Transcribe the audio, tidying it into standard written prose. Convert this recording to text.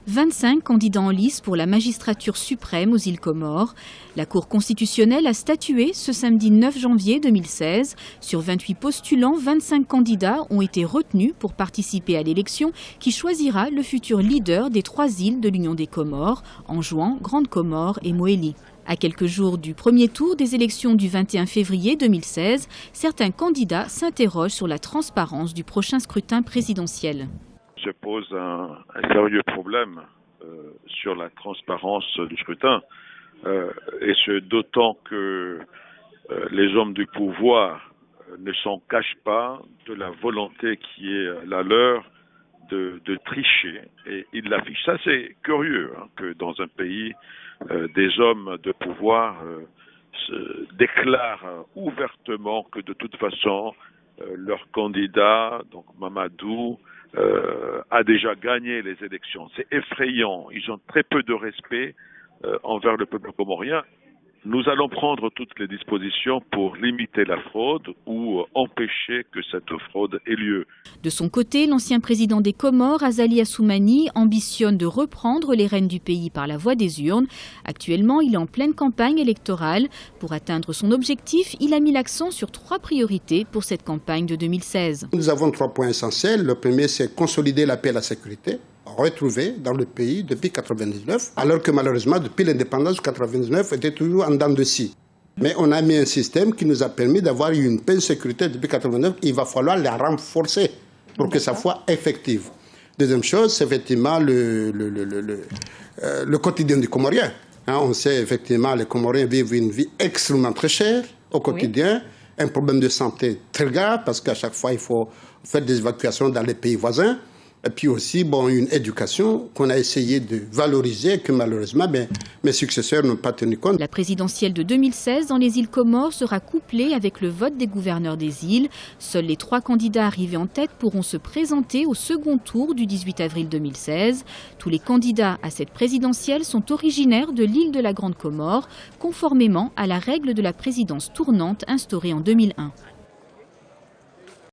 25 candidats en lice pour la magistrature suprême aux îles Comores. La Cour constitutionnelle a statué ce samedi 9 janvier 2016. Sur 28 postulants, 25 candidats ont été retenus pour participer à l'élection qui choisira le futur leader des 3 îles de l'Union des Comores, Anjouan, Grande Comore et Moélie. À quelques jours du premier tour des élections du 21 février 2016, certains candidats s'interrogent sur la transparence du prochain scrutin présidentiel. Se pose un sérieux problème sur la transparence du scrutin, et ce d'autant que les hommes du pouvoir ne s'en cachent pas de la volonté qui est la leur de tricher, et ils l'affichent. Ça, c'est curieux que dans un pays, des hommes de pouvoir se déclarent ouvertement que de toute façon, leur candidat, donc Mamadou, a déjà gagné les élections. C'est effrayant. Ils ont très peu de respect envers le peuple comorien. Nous allons prendre toutes les dispositions pour limiter la fraude ou empêcher que cette fraude ait lieu. De son côté, l'ancien président des Comores, Azali Assoumani, ambitionne de reprendre les rênes du pays par la voie des urnes. Actuellement, il est en pleine campagne électorale. Pour atteindre son objectif, il a mis l'accent sur 3 priorités pour cette campagne de 2016. Nous avons 3 points essentiels. Le premier, c'est consolider la paix et la sécurité, retrouvée dans le pays depuis 1999, alors que malheureusement, depuis l'indépendance de 1999, était toujours en dents de scie. Mais on a mis un système qui nous a permis d'avoir une paix et sécurité depuis 1999. Il va falloir la renforcer pour que ça soit effectif. Deuxième chose, c'est effectivement le quotidien du Comorien. On sait effectivement que les Comoriens vivent une vie extrêmement très chère au quotidien. Oui. Un problème de santé très grave parce qu'à chaque fois, il faut faire des évacuations dans les pays voisins. Et puis aussi, une éducation qu'on a essayé de valoriser, que malheureusement, mes successeurs n'ont pas tenu compte. La présidentielle de 2016 dans les îles Comores sera couplée avec le vote des gouverneurs des îles. Seuls les 3 candidats arrivés en tête pourront se présenter au second tour du 18 avril 2016. Tous les candidats à cette présidentielle sont originaires de l'île de la Grande Comore, conformément à la règle de la présidence tournante instaurée en 2001.